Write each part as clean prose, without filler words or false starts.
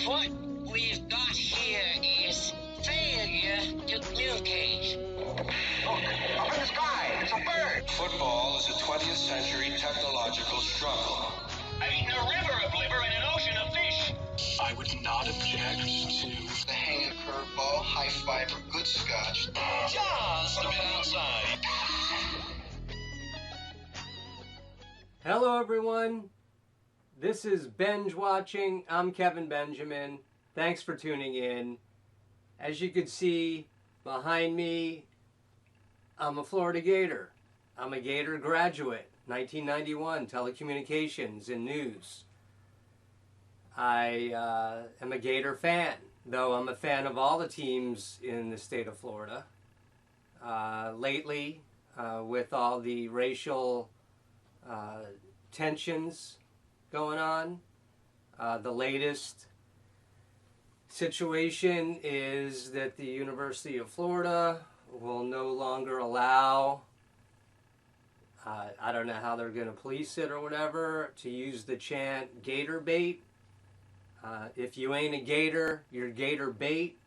What we've got here is failure to communicate. Look, up in the sky, it's a bird. Football is a 20th century technological struggle. I've eaten a river of liver and an ocean of fish. I would not object to The hanging curveball, high fiber, good scotch. Just a bit outside. Hello everyone, this is Benj watching. I'm Kevin Benjamin. Thanks for tuning in. As you can see behind me, I'm a Florida Gator. I'm a Gator graduate, 1991, telecommunications and news. I am a Gator fan, though I'm a fan of all the teams in the state of Florida. Lately, with all the racial tensions going on, the latest situation is that the University of Florida will no longer allow, I don't know how they're going to police it or whatever, to use the chant Gator Bait. If you ain't a Gator, you're Gator Bait.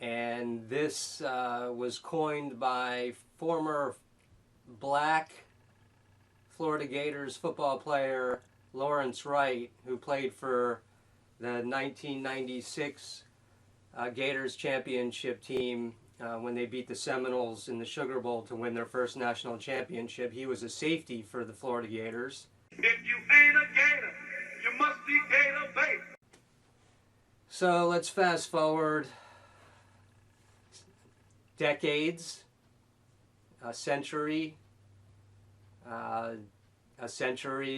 And this was coined by former black Florida Gators football player Lawrence Wright, who played for the 1996 Gators championship team when they beat the Seminoles in the Sugar Bowl to win their first national championship. He was a safety for the Florida Gators. If you ain't a Gator, you must be Gator Bait. So let's fast forward decades, a century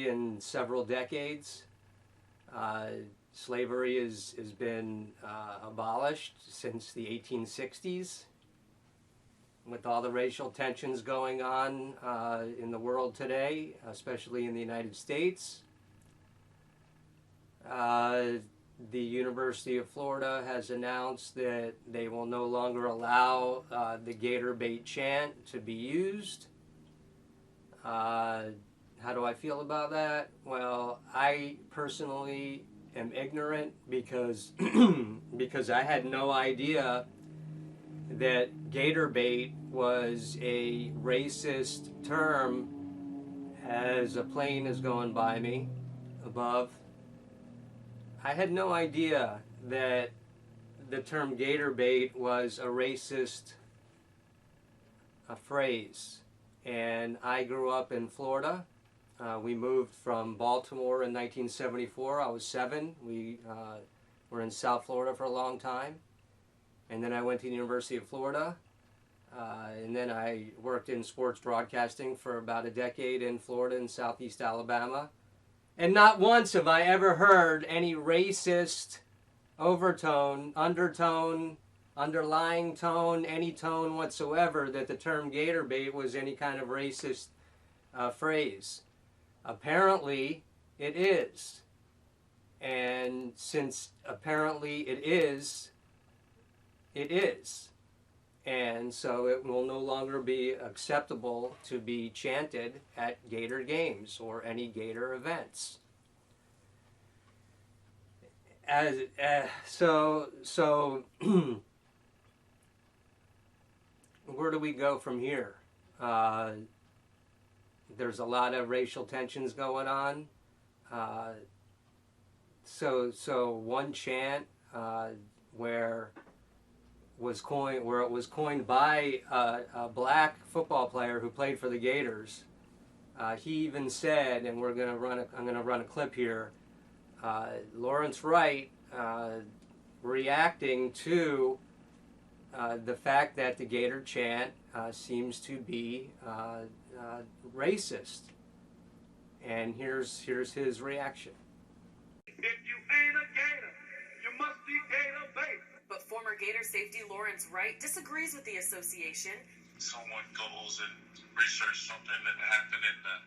and several decades. Slavery has been abolished since the 1860s. With all the racial tensions going on in the world today, especially in the United States, the University of Florida has announced that they will no longer allow the Gator Bait chant to be used. How do I feel about that? Well, I personally am ignorant because because I had no idea that Gator Bait was a racist term as a plane is going by me above. I had no idea that the term Gator Bait was a racist phrase. And I grew up in Florida. We moved from Baltimore in 1974. I was 7. We were in South Florida for a long time. And then I went to the University of Florida. And then I worked in sports broadcasting for about a decade in Florida and Southeast Alabama. And not once have I ever heard any racist overtone, undertone, underlying tone, any tone whatsoever that the term Gator Bait was any kind of racist phrase. Apparently it is. And since apparently it is. And so it will no longer be acceptable to be chanted at Gator games or any Gator events. So where do we go from here? There's a lot of racial tensions going on. So one chant where it was coined by a black football player who played for the Gators. He even said, and I'm going to run a clip here. Lawrence Wright reacting to the fact that the Gator chant seems to be racist. And here's his reaction. If you ain't a Gator, you must be Gator Bait. But former Gator safety Lawrence Wright disagrees with the association. Someone goes and researches something that happened in the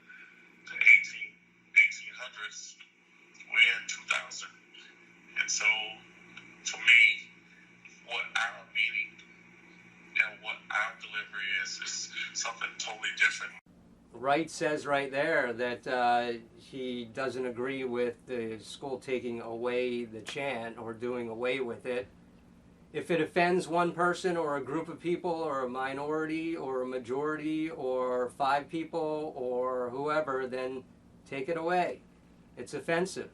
1800s. We're in 2000. And so, for me, what our meaning and what our delivery is something totally different. Wright says right there that he doesn't agree with the school taking away the chant or doing away with it. If it offends one person or a group of people or a minority or a majority or 5 people or whoever, then take it away. It's offensive.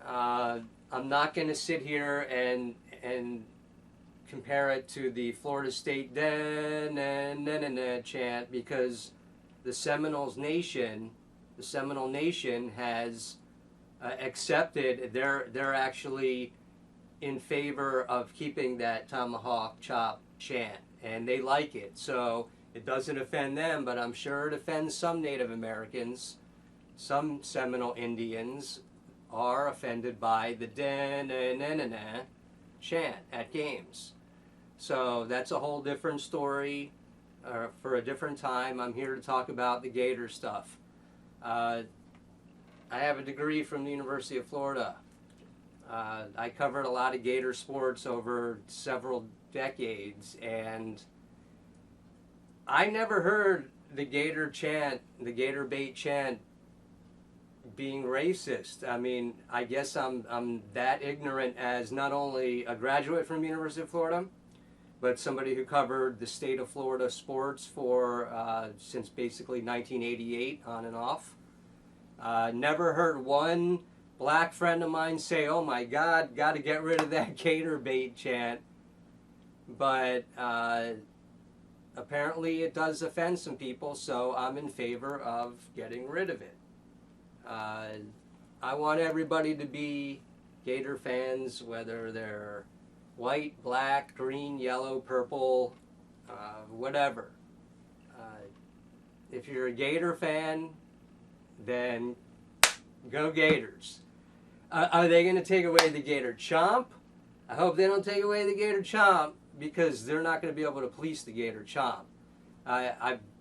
I'm not going to sit here and compare it to the Florida State chant, because the Seminole Nation has accepted. They're actually in favor of keeping that tomahawk chop chant, and they like it. So it doesn't offend them, but I'm sure it offends some Native Americans. Some Seminole Indians are offended by the chant at games. So that's a whole different story for a different time. I'm here to talk about the Gator stuff. I have a degree from the University of Florida. I covered a lot of Gator sports over several decades, and I never heard the Gator chant, the Gator Bait chant, being racist. I mean, I guess I'm that ignorant as not only a graduate from the University of Florida, but somebody who covered the state of Florida sports for since basically 1988 on and off. Never heard one black friend of mine say, "Oh my God, got to get rid of that Gator Bait chant." But apparently it does offend some people, so I'm in favor of getting rid of it. I want everybody to be Gator fans, whether they're white, black, green, yellow, purple, whatever. If you're a Gator fan, then go Gators. Are they going to take away the Gator Chomp? I hope they don't take away the Gator Chomp, because they're not going to be able to police the Gator Chomp.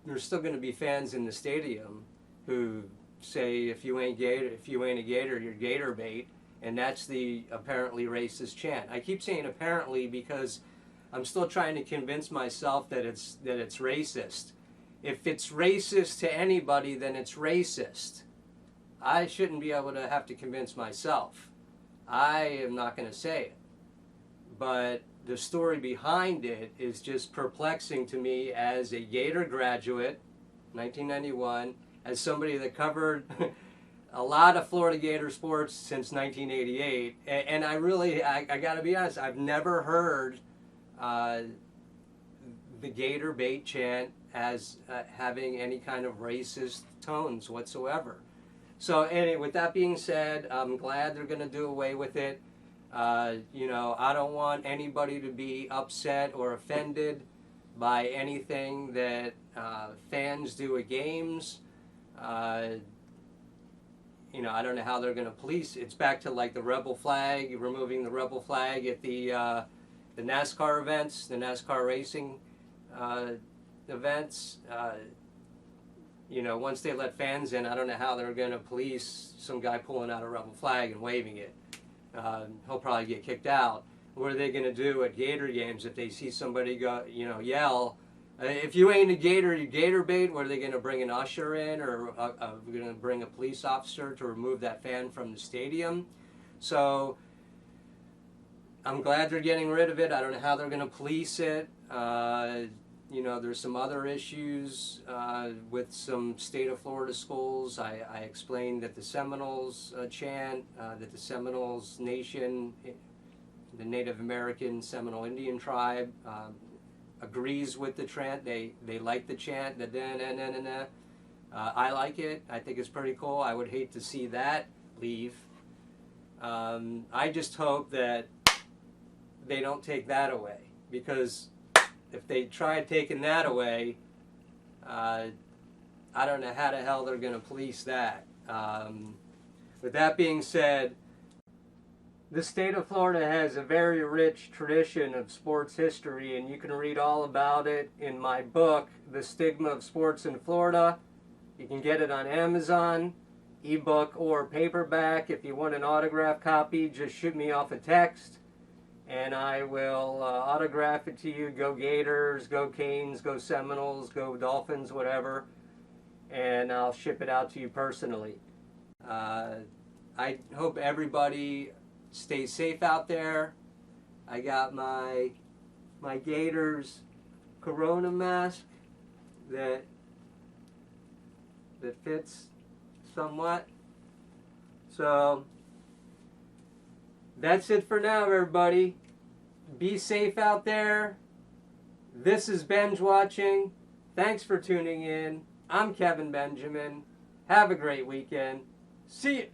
There's still going to be fans in the stadium who say, if you ain't a Gator, you're Gator Bait, and that's the apparently racist chant. I keep saying apparently because I'm still trying to convince myself that it's racist. If it's racist to anybody, then it's racist. I shouldn't be able to have to convince myself. I am not going to say it. But the story behind it is just perplexing to me as a Gator graduate, 1991, as somebody that covered a lot of Florida Gator sports since 1988. And I got to be honest, I've never heard the Gator Bait chant as having any kind of racist tones whatsoever. So anyway, with that being said, I'm glad they're going to do away with it. You know, I don't want anybody to be upset or offended by anything that fans do at games. You know, I don't know how they're going to police. It's back to like the rebel flag, removing the rebel flag at the NASCAR events, the NASCAR racing events. You know, once they let fans in, I don't know how they're going to police some guy pulling out a rebel flag and waving it. He'll probably get kicked out. What are they going to do at Gator games if they see somebody go, you know, yell, if you ain't a Gator, you Gator Bait? What, are they going to bring an usher in, or going to bring a police officer to remove that fan from the stadium? So I'm glad they're getting rid of it. I don't know how they're going to police it. You know, there's some other issues with some state of Florida schools. I explained that the Seminoles chant, that the Seminoles Nation, the Native American Seminole Indian tribe, agrees with the chant. They like the chant, the da-na-na-na-na. I like it. I think it's pretty cool. I would hate to see that leave. I just hope that they don't take that away, because if they try taking that away, I don't know how the hell they're going to police that. With that being said, the state of Florida has a very rich tradition of sports history, and you can read all about it in my book, The Stigma of Sports in Florida. You can get it on Amazon, ebook or paperback. If you want an autographed copy, just shoot me off a text, and I will autograph it to you. Go Gators, go Canes, go Seminoles, go Dolphins, whatever, and I'll ship it out to you personally. I hope everybody stays safe out there. I got my Gators Corona mask that fits somewhat. So that's it for now, everybody. Be safe out there. This is Benj watching. Thanks for tuning in. I'm Kevin Benjamin. Have a great weekend. See you.